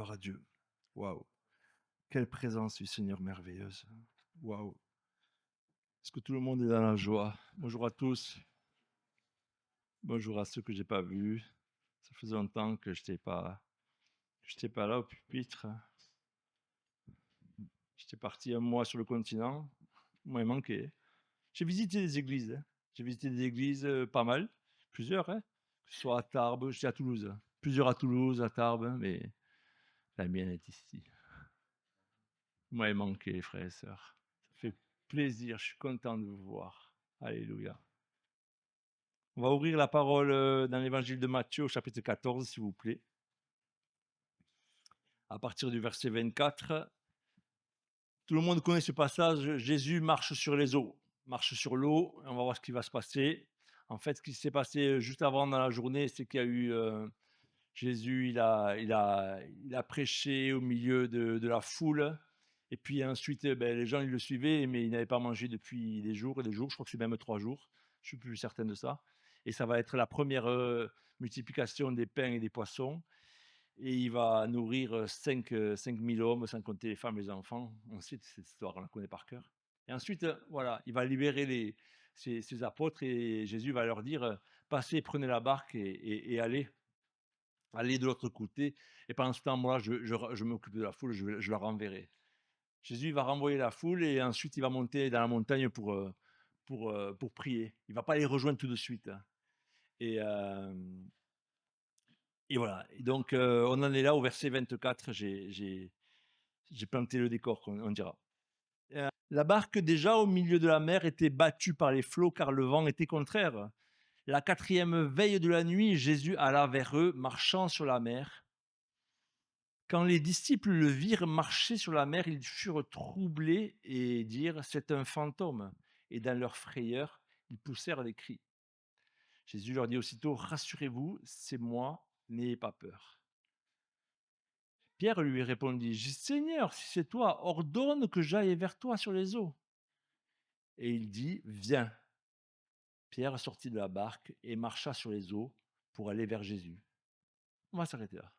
Gloire à Dieu. Waouh! Quelle présence du Seigneur merveilleuse. Waouh! Est-ce que tout le monde est dans la joie? Bonjour à tous. Bonjour à ceux que j'ai pas vus. Ça faisait longtemps que j'étais pas là au pupitre. J'étais parti un mois sur le continent. Moi, il manquait. J'ai visité des églises, hein. J'ai visité des églises, pas mal, plusieurs, hein, que ce soit à Tarbes, j'étais à Toulouse. Plusieurs à Toulouse, à Tarbes, hein, mais la mienne est ici. Moi, il manquait, les frères et sœurs. Ça fait plaisir, je suis content de vous voir. Alléluia. On va ouvrir la parole dans l'évangile de Matthieu au chapitre 14, s'il vous plaît. À partir du verset 24. Tout le monde connaît ce passage. Jésus marche sur les eaux, marche sur l'eau. On va voir ce qui va se passer. En fait, ce qui s'est passé juste avant dans la journée, c'est qu'il y a eu Jésus, il a prêché au milieu de la foule. Et puis ensuite, les gens, ils le suivaient, mais ils n'avaient pas mangé depuis des jours et des jours. Je crois que c'est même 3 jours. Je suis plus certain de ça. Et ça va être la première multiplication des pains et des poissons. Et il va nourrir 5 000 hommes, sans compter les femmes et les enfants. Ensuite, cette histoire, on la connaît par cœur. Et ensuite, voilà, il va libérer ses apôtres et Jésus va leur dire, passez, prenez la barque et allez de l'autre côté. Et pendant ce temps, moi, je m'occupe de la foule, je la renverrai. Jésus va renvoyer la foule et ensuite il va monter dans la montagne pour prier. Il ne va pas les rejoindre tout de suite, hein. Et, euh, et voilà. Et donc, on en est là au verset 24. J'ai planté le décor, on dira. La barque, déjà au milieu de la mer, était battue par les flots car le vent était contraire. La quatrième veille de la nuit, Jésus alla vers eux, marchant sur la mer. Quand les disciples le virent marcher sur la mer, ils furent troublés et dirent: c'est un fantôme. Et dans leur frayeur, ils poussèrent des cris. Jésus leur dit aussitôt: rassurez-vous, c'est moi, n'ayez pas peur. Pierre lui répondit: Seigneur, si c'est toi, ordonne que j'aille vers toi sur les eaux. Et il dit: viens. Pierre sortit de la barque et marcha sur les eaux pour aller vers Jésus. On va s'arrêter là.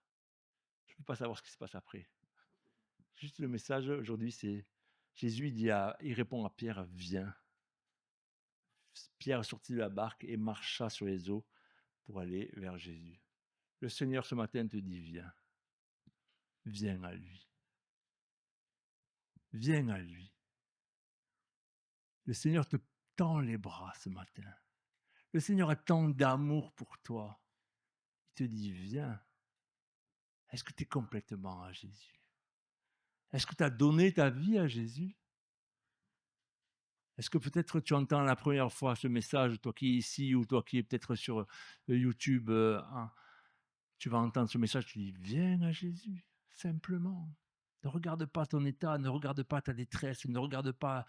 Je ne peux pas savoir ce qui se passe après. Juste le message aujourd'hui, c'est Jésus il répond à Pierre: viens. Pierre sortit de la barque et marcha sur les eaux pour aller vers Jésus. Le Seigneur ce matin te dit: viens. Viens à lui. Viens à lui. Le Seigneur te tend les bras ce matin. Le Seigneur a tant d'amour pour toi. Il te dit: viens. Est-ce que tu es complètement à Jésus? Est-ce que tu as donné ta vie à Jésus? Est-ce que peut-être tu entends la première fois ce message, toi qui es ici ou toi qui es peut-être sur YouTube, tu vas entendre ce message, tu dis: viens à Jésus, simplement. Ne regarde pas ton état, ne regarde pas ta détresse, ne regarde pas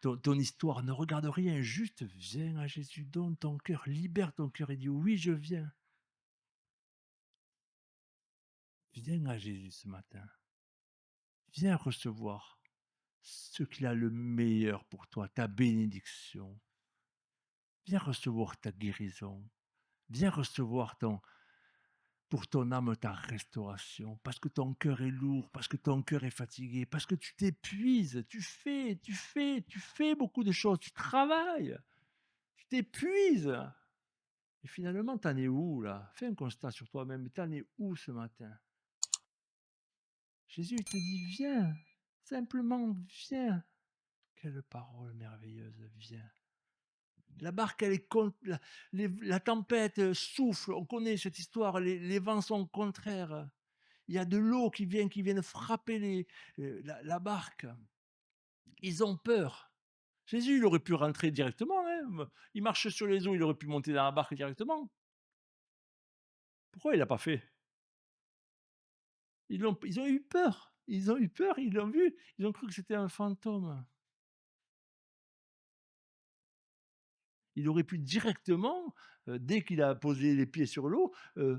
ton histoire, ne regarde rien, juste viens à Jésus, donne ton cœur, libère ton cœur et dis: oui, je viens. Viens à Jésus ce matin. Viens recevoir ce qu'il a le meilleur pour toi, ta bénédiction. Viens recevoir ta guérison. Viens recevoir pour ton âme ta restauration, parce que ton cœur est lourd, parce que ton cœur est fatigué, parce que tu t'épuises, tu fais beaucoup de choses, tu travailles, tu t'épuises. Et finalement, t'en es où là? Fais un constat sur toi-même, t'en es où ce matin? Jésus il te dit: viens, simplement viens. Quelle parole merveilleuse, viens. La barque, elle est contre, la tempête souffle, on connaît cette histoire, les vents sont contraires. Il y a de l'eau qui vient frapper la barque. Ils ont peur. Jésus, il aurait pu rentrer directement, hein. Il marche sur les eaux, il aurait pu monter dans la barque directement. Pourquoi il l'a pas fait? Ils ont eu peur. Ils ont eu peur, ils l'ont vu. Ils ont cru que c'était un fantôme. Il aurait pu directement, dès qu'il a posé les pieds sur l'eau,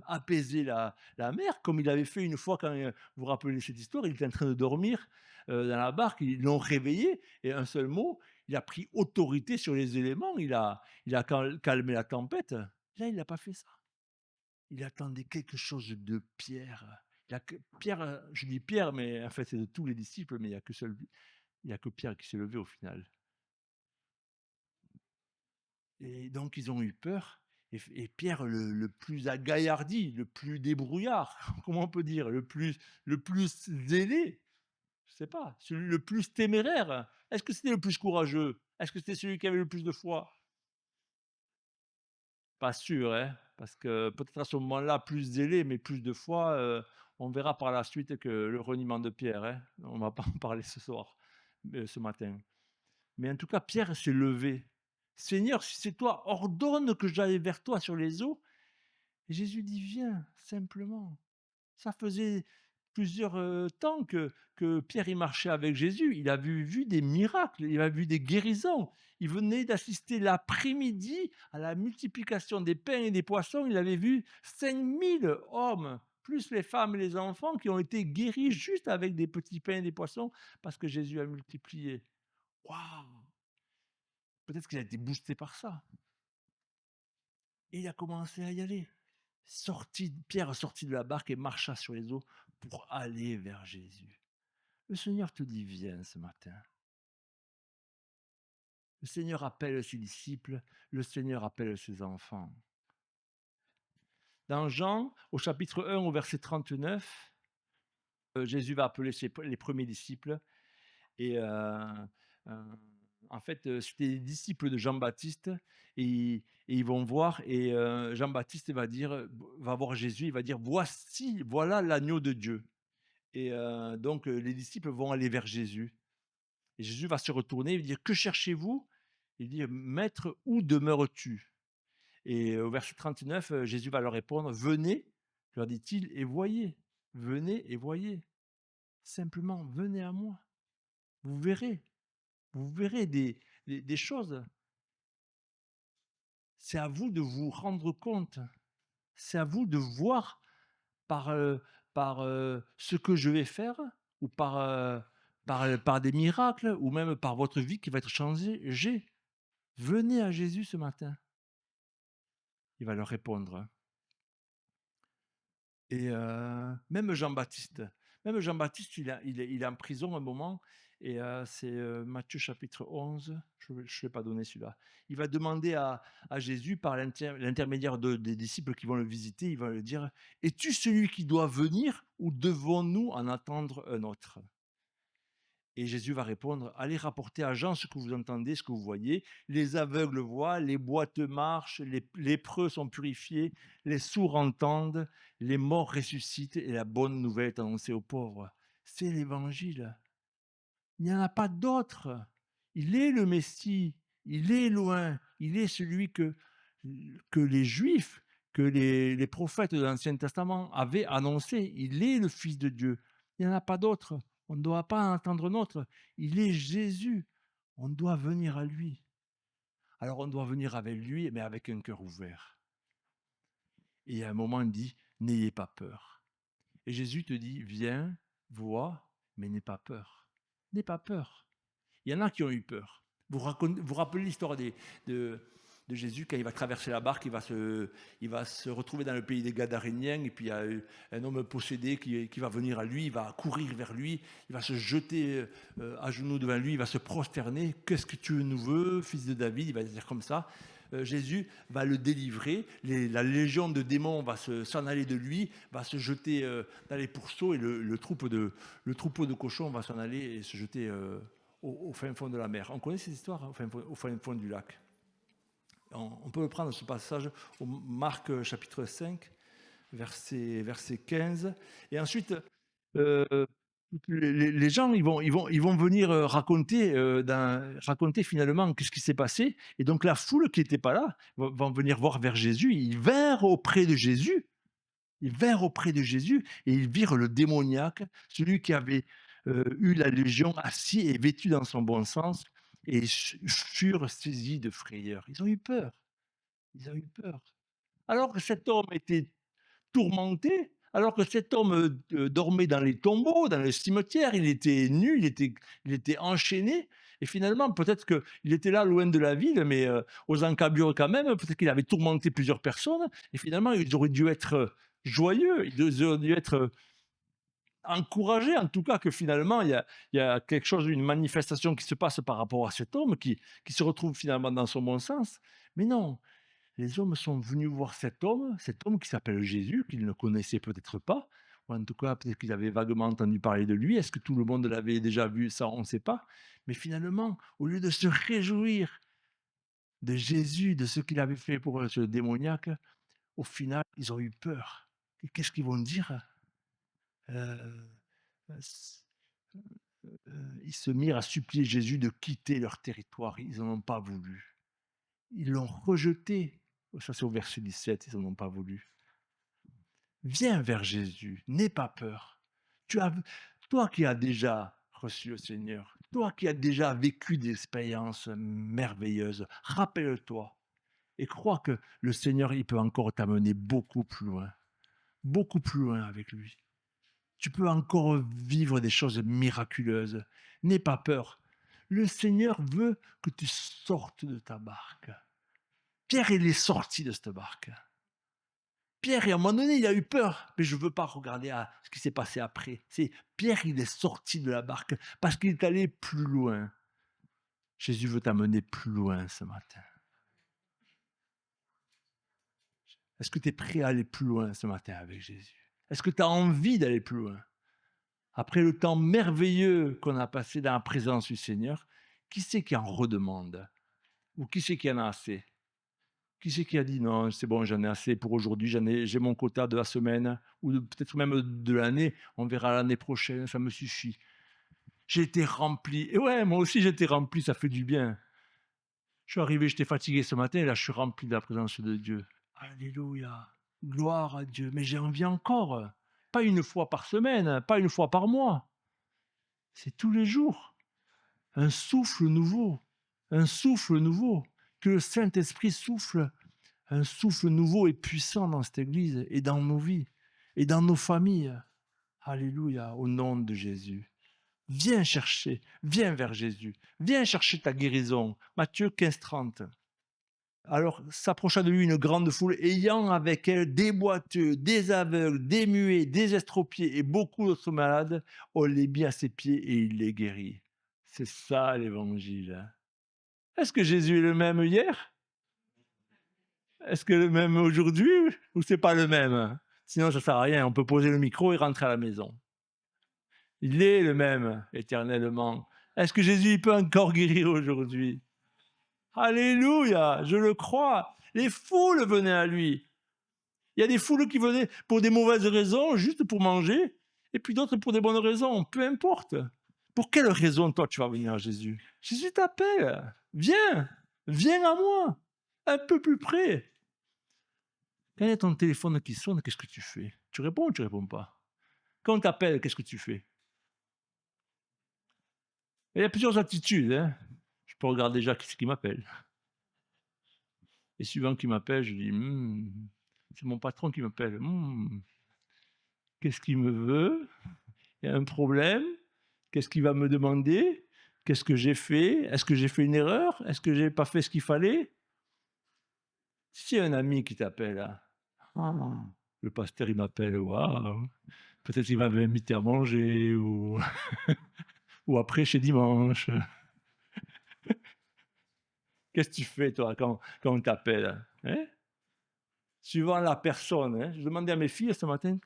apaiser la mer, comme il avait fait une fois quand, vous vous rappelez cette histoire, il était en train de dormir, dans la barque, ils l'ont réveillé et un seul mot, il a pris autorité sur les éléments, il a calmé la tempête. Là, il n'a pas fait ça. Il attendait quelque chose de pierre. Il y a que Pierre, je dis Pierre, mais en fait, c'est de tous les disciples, mais il y a que Pierre qui s'est levé au final. Et donc ils ont eu peur et Pierre le plus agaillardi, le plus débrouillard, comment on peut dire? Le plus zélé, je sais pas, celui le plus téméraire. Est-ce que c'était le plus courageux? Est-ce que c'était celui qui avait le plus de foi? Pas sûr, hein, parce que peut-être à ce moment-là, plus zélé, mais plus de foi, on verra par la suite que le reniement de Pierre, hein, on va pas en parler ce soir, ce matin. Mais en tout cas, Pierre s'est levé. «Seigneur, si c'est toi, ordonne que j'aille vers toi sur les eaux». Et Jésus dit: «Viens, simplement». Ça faisait plusieurs, temps que Pierre, il marchait avec Jésus. Il avait vu des miracles, il avait vu des guérisons. Il venait d'assister l'après-midi à la multiplication des pains et des poissons. Il avait vu 5 000 hommes, plus les femmes et les enfants qui ont été guéris juste avec des petits pains et des poissons parce que Jésus a multiplié. Waouh! Peut-être qu'il a été boosté par ça et il a commencé à y aller. Pierre sortit de la barque et marcha sur les eaux pour aller vers Jésus. Le Seigneur te dit: «Viens ce matin». Le Seigneur appelle ses disciples, le Seigneur appelle ses enfants. Dans Jean, au chapitre 1, au verset 39, Jésus va appeler les premiers disciples et heu, en fait, c'était les disciples de Jean-Baptiste et ils vont voir et Jean-Baptiste va voir Jésus, il va dire: Voilà l'agneau de Dieu». Et donc les disciples vont aller vers Jésus et Jésus va se retourner et lui dire: «Que cherchez-vous?» Il dit: «Maître, où demeures-tu?» Et au verset 39, Jésus va leur répondre: «Venez», leur dit-il, «et voyez. Venez et voyez. Simplement, venez à moi. Vous verrez, vous verrez des choses. C'est à vous de vous rendre compte. C'est à vous de voir par, ce que je vais faire ou par des miracles ou même par votre vie qui va être changée. Venez à Jésus ce matin». Il va leur répondre. Et même Jean-Baptiste, il est en prison un moment et c'est, Matthieu chapitre 11, je ne l'ai pas donné celui-là. Il va demander à Jésus par l'intermédiaire des disciples qui vont le visiter, il va lui dire: «Es-tu celui qui doit venir ou devons-nous en attendre un autre?» Et Jésus va répondre: «Allez rapporter à Jean ce que vous entendez, ce que vous voyez. Les aveugles voient, les boiteux marchent, les lépreux sont purifiés, les sourds entendent, les morts ressuscitent et la bonne nouvelle est annoncée aux pauvres». C'est l'Évangile. Il n'y en a pas d'autre. Il est le Messie, il est loin, il est celui que les Juifs, que les prophètes de l'Ancien Testament avaient annoncé. Il est le Fils de Dieu. Il n'y en a pas d'autre. On ne doit pas en attendre un autre. Il est Jésus. On doit venir à lui. Alors on doit venir avec lui, mais avec un cœur ouvert. Et à un moment, il dit: «N'ayez pas peur». Et Jésus te dit: «Viens, vois, mais n'aie pas peur. N'aie pas peur». Il y en a qui ont eu peur. Vous rappelez l'histoire de, de Jésus quand il va traverser la barque, il va se retrouver dans le pays des Gadaréniens, et puis il y a un homme possédé qui va venir à lui, il va courir vers lui, il va se jeter à genoux devant lui, il va se prosterner. «Qu'est-ce que tu nous veux, fils de David?» Il va dire comme ça. Jésus va le délivrer, la légion de démons va s'en aller de lui, va se jeter dans les pourceaux, et le troupeau de cochons va s'en aller et se jeter au fin fond de la mer. On connaît cette histoire, hein, au fin fond du lac. On peut prendre ce passage au Marc chapitre 5, verset 15. Et ensuite, euh, les gens, ils vont venir raconter finalement qu'est-ce qui s'est passé. Et donc la foule qui n'était pas là vont venir voir vers Jésus. Ils vinrent auprès de Jésus. Ils vinrent auprès de Jésus et ils virent le démoniaque, celui qui avait eu la légion, assis et vêtu dans son bon sens, et furent saisis de frayeur. Ils ont eu peur. Ils ont eu peur. Alors que cet homme était tourmenté, alors que cet homme dormait dans les tombeaux, dans les cimetières, il était nu, il était enchaîné. Et finalement, peut-être qu'il était là, loin de la ville, mais aux encablures quand même. Peut-être qu'il avait tourmenté plusieurs personnes. Et finalement, ils auraient dû être joyeux, ils auraient dû être encourager en tout cas que finalement il y a quelque chose, une manifestation qui se passe par rapport à cet homme qui se retrouve finalement dans son bon sens. Mais non, les hommes sont venus voir cet homme qui s'appelle Jésus, qu'ils ne connaissaient peut-être pas, ou en tout cas peut-être qu'ils avaient vaguement entendu parler de lui. Est-ce que tout le monde l'avait déjà vu? Ça, on ne sait pas. Mais finalement, au lieu de se réjouir de Jésus, de ce qu'il avait fait pour ce démoniaque, au final, ils ont eu peur. Et qu'est-ce qu'ils vont dire? Euh, s- Ils se mirent à supplier Jésus de quitter leur territoire. Ils n'en ont pas voulu. Ils l'ont rejeté. Ça, c'est au verset 17. Ils n'en ont pas voulu. Viens vers Jésus. N'aie pas peur. Tu as, toi qui as déjà reçu le Seigneur, toi qui as déjà vécu des expériences merveilleuses, rappelle-toi et crois que le Seigneur, il peut encore t'amener beaucoup plus loin avec lui. Tu peux encore vivre des choses miraculeuses. N'aie pas peur. Le Seigneur veut que tu sortes de ta barque. Pierre, il est sorti de cette barque. Pierre, à un moment donné, il a eu peur, mais je ne veux pas regarder à ce qui s'est passé après. C'est Pierre, il est sorti de la barque parce qu'il est allé plus loin. Jésus veut t'amener plus loin ce matin. Est-ce que tu es prêt à aller plus loin ce matin avec Jésus? Est-ce que tu as envie d'aller plus loin? Après le temps merveilleux qu'on a passé dans la présence du Seigneur, qui c'est qui en redemande? Ou qui c'est qui en a assez? Qui c'est qui a dit: «Non, c'est bon, j'en ai assez pour aujourd'hui, j'ai mon quota de la semaine ou peut-être même de l'année, on verra l'année prochaine, ça me suffit. J'ai été rempli» et ouais, moi aussi j'étais rempli, ça fait du bien. Je suis arrivé, j'étais fatigué ce matin et là je suis rempli de la présence de Dieu. Alléluia, gloire à Dieu, mais j'ai envie encore. Pas une fois par semaine, pas une fois par mois, c'est tous les jours. Un souffle nouveau, un souffle nouveau, que le Saint-Esprit souffle. Un souffle nouveau et puissant dans cette église et dans nos vies et dans nos familles. Alléluia, au nom de Jésus. Viens vers Jésus, viens chercher ta guérison. Matthieu 15, 30. Alors s'approcha de lui une grande foule, ayant avec elle des boiteux, des aveugles, des muets, des estropiés et beaucoup d'autres malades. On les mit à ses pieds et il les guérit. C'est ça l'évangile. Est-ce que Jésus est le même hier? Est-ce que le même aujourd'hui ou c'est pas le même? Sinon, ça sert à rien. On peut poser le micro et rentrer à la maison. Il est le même éternellement. Est-ce que Jésus il peut encore guérir aujourd'hui? Alléluia, je le crois. Les foules venaient à lui. Il y a des foules qui venaient pour des mauvaises raisons, juste pour manger, et puis d'autres pour des bonnes raisons, peu importe. Pour quelle raison, toi, tu vas venir à Jésus? Jésus t'appelle. Viens, viens à moi, un peu plus près. Quand il y a ton téléphone qui sonne, qu'est-ce que tu fais? Tu réponds ou tu réponds pas? Quand on t'appelle, qu'est-ce que tu fais? Il y a plusieurs attitudes, hein. Je peux regarder déjà qui c'est qui m'appelle. Et suivant qui m'appelle, je dis: c'est mon patron qui m'appelle. Qu'est-ce qu'il me veut? Il y a un problème? Qu'est-ce qu'il va me demander? Qu'est-ce que j'ai fait? Est-ce que j'ai fait une erreur? Est-ce que j'ai pas fait ce qu'il fallait?» Si un ami qui t'appelle là, ah, le pasteur il m'appelle, waouh, peut-être il va m'inviter à manger ou ou après chez dimanche. Qu'est-ce que tu fais toi quand on t'appelle? Hein? Suivant la personne, hein. Je demandais à mes filles ce matin,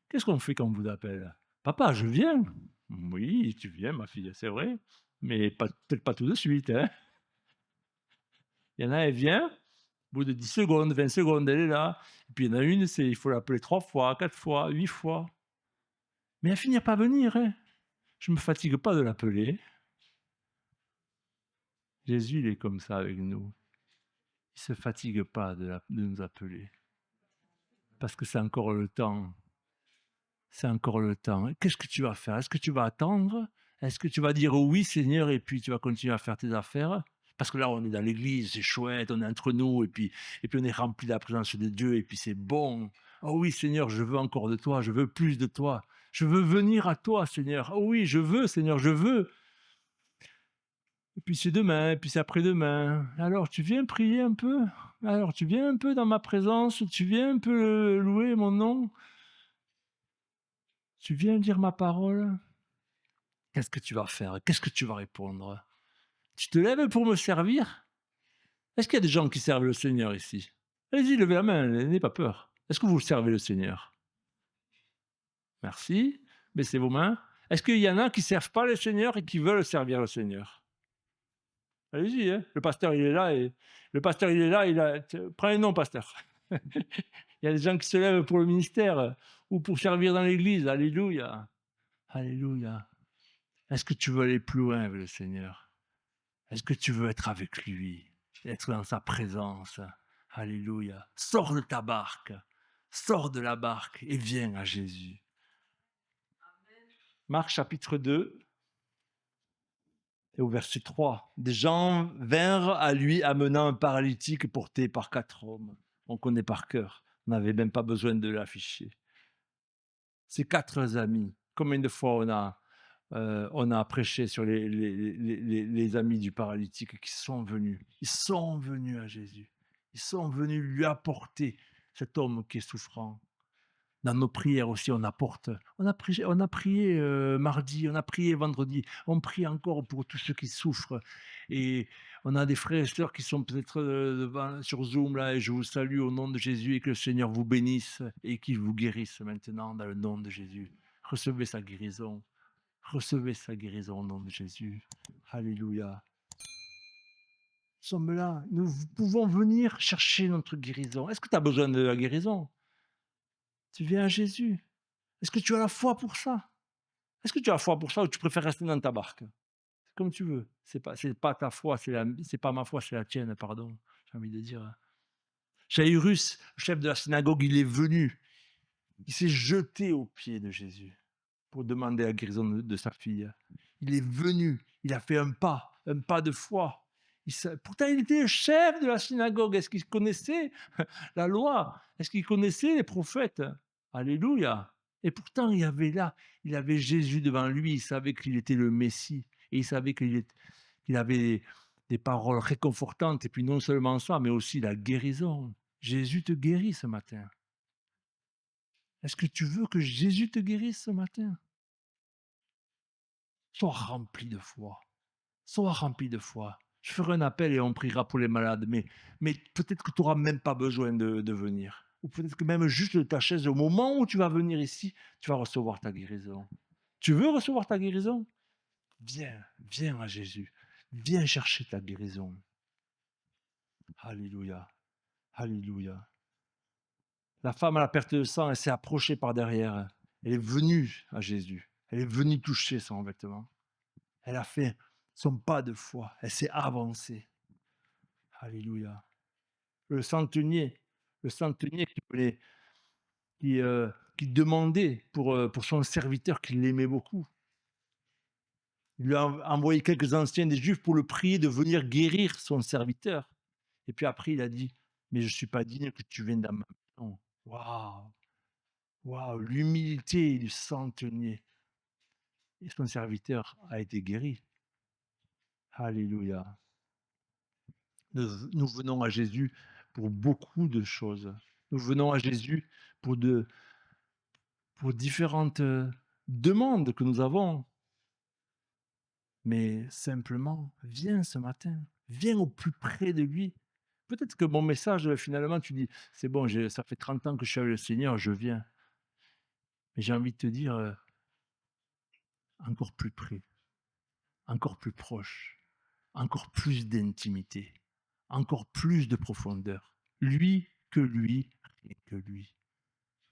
qu'est-ce qu'on fait quand on vous appelle? Papa, je viens. Oui, tu viens, ma fille, c'est vrai, mais peut-être pas tout de suite, hein. Il y en a, elle vient, au bout de 10 secondes, 20 secondes, elle est là. Et puis il y en a une, il faut l'appeler 3 fois, 4 fois, 8 fois. Mais elle finit par venir, hein. Je ne me fatigue pas de l'appeler. Jésus, il est comme ça avec nous. Il ne se fatigue pas de nous appeler. Parce que c'est encore le temps. C'est encore le temps. Qu'est-ce que tu vas faire? Est-ce que tu vas attendre? Est-ce que tu vas dire oui, Seigneur, et puis tu vas continuer à faire tes affaires? Parce que là, on est dans l'église, c'est chouette, on est entre nous, et puis on est rempli de la présence de Dieu, et puis c'est bon. Oh oui, Seigneur, je veux encore de toi, je veux plus de toi. Je veux venir à toi, Seigneur. Oh oui, je veux, Seigneur, je veux. Et puis c'est demain, et puis c'est après-demain. Alors tu viens prier un peu? Alors tu viens un peu dans ma présence? Tu viens un peu louer mon nom? Tu viens dire ma parole? Qu'est-ce que tu vas faire? Qu'est-ce que tu vas répondre? Tu te lèves pour me servir? Est-ce qu'il y a des gens qui servent le Seigneur ici? Allez-y, levez la main, n'ayez pas peur. Est-ce que vous servez le Seigneur? Merci. Baissez vos mains. Est-ce qu'il y en a qui ne servent pas le Seigneur et qui veulent servir le Seigneur? Allez-y, hein. Le pasteur, il est là et il a prends un nom, pasteur. Il y a des gens qui se lèvent pour le ministère ou pour servir dans l'église. Alléluia. Alléluia. Est-ce que tu veux aller plus loin avec le Seigneur? Est-ce que tu veux être avec lui, être dans sa présence? Alléluia. Sors de ta barque, sors de la barque et viens à Jésus. Marc chapitre 2 et au verset 3. Des gens vinrent à lui amenant un paralytique porté par 4 hommes. On connaît par cœur, on n'avait même pas besoin de l'afficher. Ces 4 amis, combien de fois on a prêché sur les amis du paralytique qui sont venus. Ils sont venus à Jésus. Ils sont venus lui apporter cet homme qui est souffrant. Dans nos prières aussi, on apporte. On a prié mardi, on a prié vendredi, on prie encore pour tous ceux qui souffrent. Et on a des frères et sœurs qui sont peut-être sur Zoom là, et je vous salue au nom de Jésus et que le Seigneur vous bénisse et qu'il vous guérisse maintenant dans le nom de Jésus. Recevez sa guérison. Recevez sa guérison au nom de Jésus. Alléluia. Nous sommes là. Nous pouvons venir chercher notre guérison. Est-ce que tu as besoin de la guérison? Tu viens à Jésus. Est-ce que tu as la foi pour ça? Est-ce que tu as la foi pour ça ou tu préfères rester dans ta barque? C'est comme tu veux. C'est pas ta foi, c'est pas ma foi, c'est la tienne, pardon. J'ai envie de dire. Jairus, le chef de la synagogue, il est venu. Il s'est jeté aux pieds de Jésus pour demander la guérison de sa fille. Il est venu, il a fait un pas de foi. Pourtant, il était le chef de la synagogue. Est-ce qu'il connaissait la loi? Est-ce qu'il connaissait les prophètes? Alléluia. Et pourtant, il avait Jésus devant lui. Il savait qu'il était le Messie. Et il savait qu'il avait des paroles réconfortantes. Et puis non seulement ça, mais aussi la guérison. Jésus te guérit ce matin. Est-ce que tu veux que Jésus te guérisse ce matin? Sois rempli de foi. Sois rempli de foi. Je ferai un appel et on priera pour les malades, mais peut-être que tu n'auras même pas besoin de venir. Ou peut-être que même juste de ta chaise, au moment où tu vas venir ici, tu vas recevoir ta guérison. Tu veux recevoir ta guérison? Viens à Jésus. Viens chercher ta guérison. Alléluia. Alléluia. La femme à la perte de sang, elle s'est approchée par derrière. Elle est venue à Jésus. Elle est venue toucher son vêtement. Elle a fait son pas de foi. Elle s'est avancée. Alléluia. Le centenier qui, qui demandait pour son serviteur qui l'aimait beaucoup. Il lui a envoyé quelques anciens des Juifs pour le prier de venir guérir son serviteur. Et puis après, il a dit, mais je ne suis pas digne que tu viennes dans ma maison. Waouh! Waouh! L'humilité du centenier. Et son serviteur a été guéri. Alléluia. Nous venons à Jésus pour beaucoup de choses. Nous venons à Jésus pour différentes demandes que nous avons. Mais simplement, viens ce matin. Viens au plus près de lui. Peut-être que mon message, finalement, tu dis, c'est bon, ça fait 30 ans que je suis avec le Seigneur, je viens. Mais j'ai envie de te dire, encore plus près, encore plus proche, encore plus d'intimité, encore plus de profondeur. Lui, rien que lui.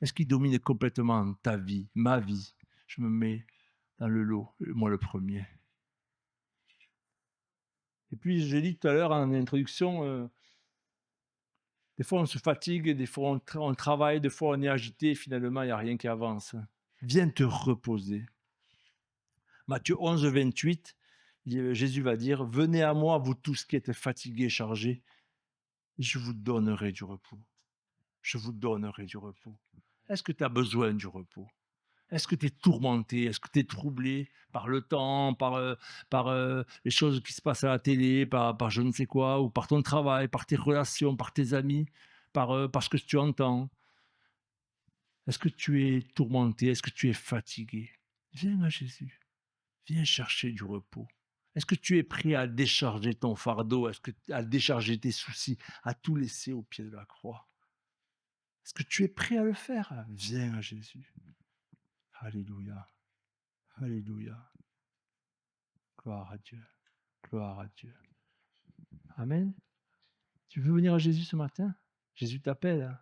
Est-ce qu'il domine complètement ta vie, ma vie? Je me mets dans le lot, moi le premier. Et puis, j'ai dit tout à l'heure en introduction, des fois on se fatigue, des fois on travaille, des fois on est agité, finalement il n'y a rien qui avance. Viens te reposer. Matthieu 11, 28, Jésus va dire, venez à moi, vous tous qui êtes fatigués, chargés, et je vous donnerai du repos. Je vous donnerai du repos. Est-ce que tu as besoin du repos? Est-ce que tu es tourmenté? Est-ce que tu es troublé par le temps, par les choses qui se passent à la télé, par je ne sais quoi, ou par ton travail, par tes relations, par tes amis, par ce que tu entends? Est-ce que tu es tourmenté? Est-ce que tu es fatigué? Viens à Jésus. Viens chercher du repos. Est-ce que tu es prêt à décharger ton fardeau? Est-ce que à décharger tes soucis, à tout laisser au pied de la croix? Est-ce que tu es prêt à le faire? Viens à Jésus. Alléluia. Alléluia. Gloire à Dieu. Gloire à Dieu. Amen. Tu veux venir à Jésus ce matin? Jésus t'appelle.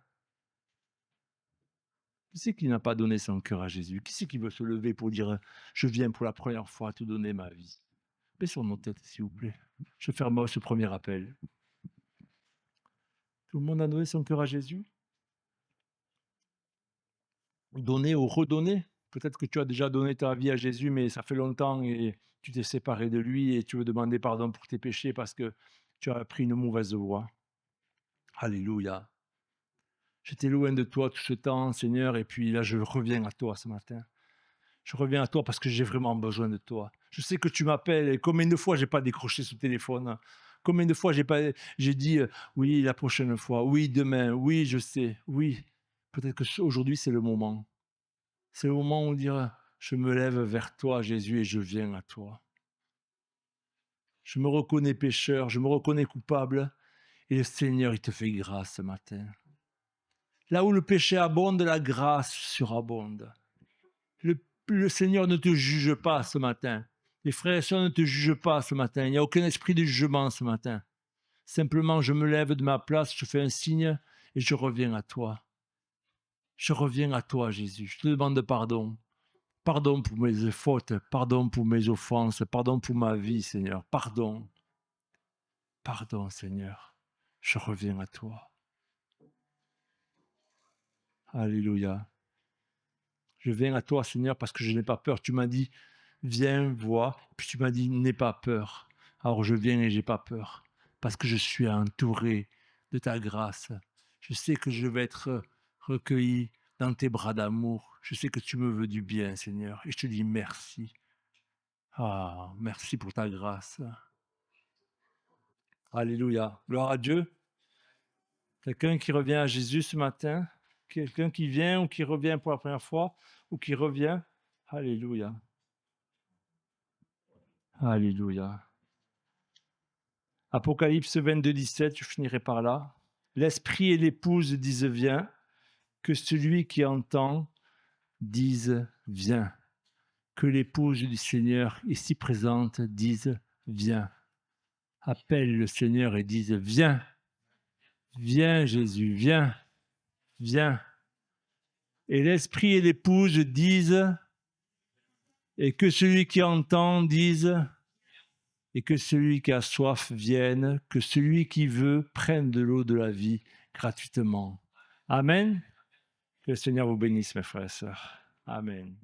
Qui c'est qui n'a pas donné son cœur à Jésus? Qui c'est qui veut se lever pour dire je viens pour la première fois te donner ma vie? Baissons nos têtes, s'il vous plaît. Je ferme ce premier appel. Tout le monde a donné son cœur à Jésus? Donner ou redonner? Peut-être que tu as déjà donné ta vie à Jésus, mais ça fait longtemps et tu t'es séparé de lui et tu veux demander pardon pour tes péchés parce que tu as pris une mauvaise voie. Alléluia. J'étais loin de toi tout ce temps, Seigneur, et puis là, je reviens à toi ce matin. Je reviens à toi parce que j'ai vraiment besoin de toi. Je sais que tu m'appelles et combien de fois j'ai pas décroché ce téléphone. Combien de fois j'ai dit oui la prochaine fois, oui demain, oui je sais, oui. Peut-être que aujourd'hui c'est le moment. C'est le moment où dire je me lève vers toi Jésus et je viens à toi. Je me reconnais pécheur, je me reconnais coupable et le Seigneur il te fait grâce ce matin. Là où le péché abonde, la grâce surabonde. Le Seigneur ne te juge pas ce matin. Les frères et sœurs ne te jugent pas ce matin. Il n'y a aucun esprit de jugement ce matin. Simplement, je me lève de ma place, je fais un signe et je reviens à toi. Je reviens à toi, Jésus. Je te demande pardon. Pardon pour mes fautes, pardon pour mes offenses, pardon pour ma vie, Seigneur. Pardon. Pardon, Seigneur. Je reviens à toi. Alléluia. Je viens à toi, Seigneur, parce que je n'ai pas peur. Tu m'as dit, viens, vois. Puis tu m'as dit, n'aie pas peur. Alors je viens et j'ai pas peur. Parce que je suis entouré de ta grâce. Je sais que je vais être recueilli dans tes bras d'amour. Je sais que tu me veux du bien, Seigneur. Et je te dis merci. Ah, merci pour ta grâce. Alléluia. Gloire à Dieu. Quelqu'un qui revient à Jésus ce matin. Quelqu'un qui vient ou qui revient pour la première fois ou qui revient. Alléluia. Alléluia. Apocalypse 22, 17, je finirai par là. L'esprit et l'épouse disent viens, que celui qui entend dise viens. Que l'épouse du Seigneur ici présente dise viens. Appelle le Seigneur et dise viens. Viens Jésus, viens, viens. Et l'esprit et l'épouse disent, et que celui qui entend dise, et que celui qui a soif vienne, que celui qui veut prenne de l'eau de la vie gratuitement. Amen. Que le Seigneur vous bénisse, mes frères et sœurs. Amen.